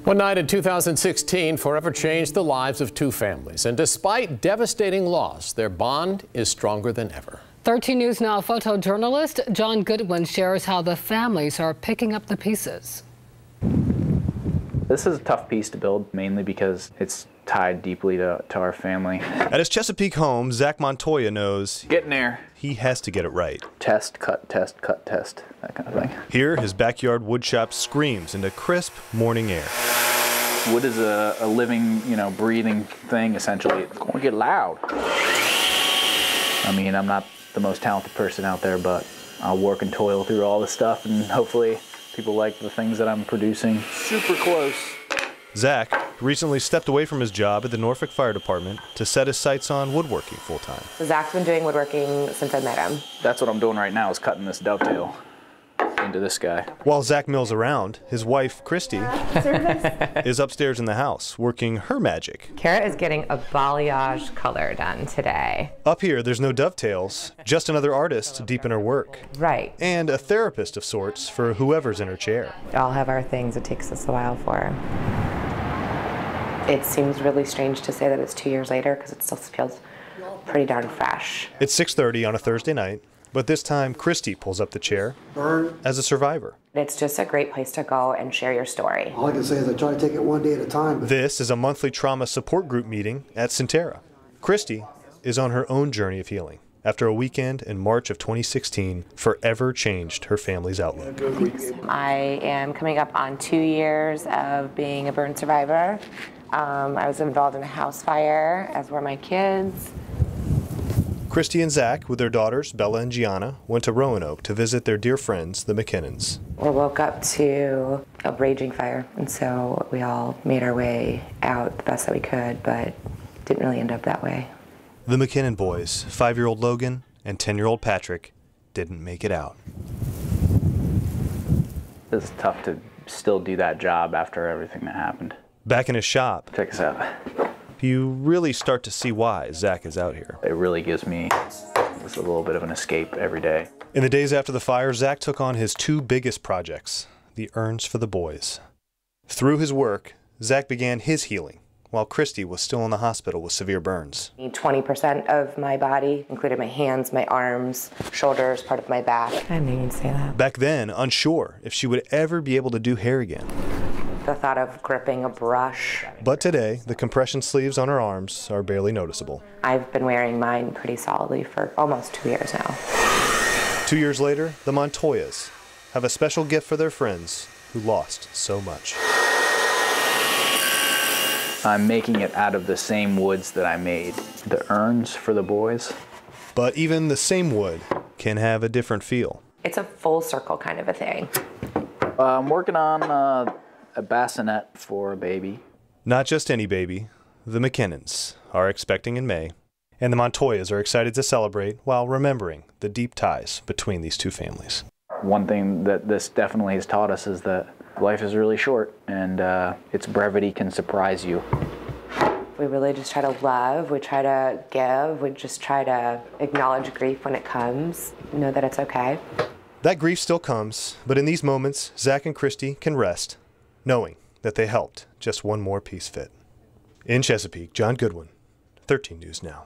One night in 2016 forever changed the lives of two families, and despite devastating loss, their bond is stronger than ever. 13 News Now photojournalist John Goodwin shares how the families are picking up the pieces. This is a tough piece to build, mainly because it's tied deeply to our family. At his Chesapeake home, Zach Montoya knows Getting there. he has to get it right. Test, cut, test, that kind of thing. Here, his backyard woodshop screams into crisp morning air. Wood is a living, breathing thing, essentially. It's going to get loud. I mean, I'm not the most talented person out there, but I'll work and toil through all this stuff, and hopefully people like the things that I'm producing. Super close. Zach recently stepped away from his job at the Norfolk Fire Department to set his sights on woodworking full-time. So Zach's been doing woodworking since I met him. That's what I'm doing right now, is cutting this dovetail into this guy. While Zach mills around, his wife, Christy, is upstairs in the house working her magic. Kara is getting a balayage color done today. Up here, there's no dovetails, just another artist deep in her work. Right. And a therapist of sorts for whoever's in her chair. We all have our things it takes us a while for. It seems really strange to say that it's 2 years later because it still feels pretty darn fresh. It's 6:30 on a Thursday night, but this time Christy pulls up the chair as a survivor. It's just a great place to go and share your story. All I can say is I try to take it one day at a time. This is a monthly trauma support group meeting at Centera. Christy is on her own journey of healing after a weekend in March of 2016 forever changed her family's outlook. I am coming up on 2 years of being a burn survivor. I was involved in a house fire, as were my kids. Christy and Zach, with their daughters, Bella and Gianna, went to Roanoke to visit their dear friends, the McKinnons. We woke up to a raging fire, and so we all made our way out the best that we could, but didn't really end up that way. The McKinnon boys, 5-year-old Logan and 10-year-old Patrick, didn't make it out. It's tough to still do that job after everything that happened. Back in his shop, Check us out. you really start to see why Zach is out here. It really gives me just a little bit of an escape every day. In the days after the fire, Zach took on his two biggest projects, the urns for the boys. Through his work, Zach began his healing, while Christy was still in the hospital with severe burns. 20% of my body, including my hands, my arms, shoulders, part of my back. I knew you'd say that. Back then, unsure if she would ever be able to do hair again. The thought of gripping a brush. But today, the compression sleeves on her arms are barely noticeable. I've been wearing mine pretty solidly for almost 2 years now. 2 years later, the Montoyas have a special gift for their friends who lost so much. I'm making it out of the same woods that I made the urns for the boys. But even the same wood can have a different feel. It's a full circle kind of a thing. I'm working on a bassinet for a baby. Not just any baby. The McKinnons are expecting in May, and the Montoyas are excited to celebrate while remembering the deep ties between these two families. One thing that this definitely has taught us is that life is really short, and its brevity can surprise you. We really just try to love, we try to give, we just try to acknowledge grief when it comes, know that it's okay. That grief still comes, but in these moments, Zach and Christy can rest, knowing that they helped just one more piece fit. In Chesapeake, John Goodwin, 13 News Now.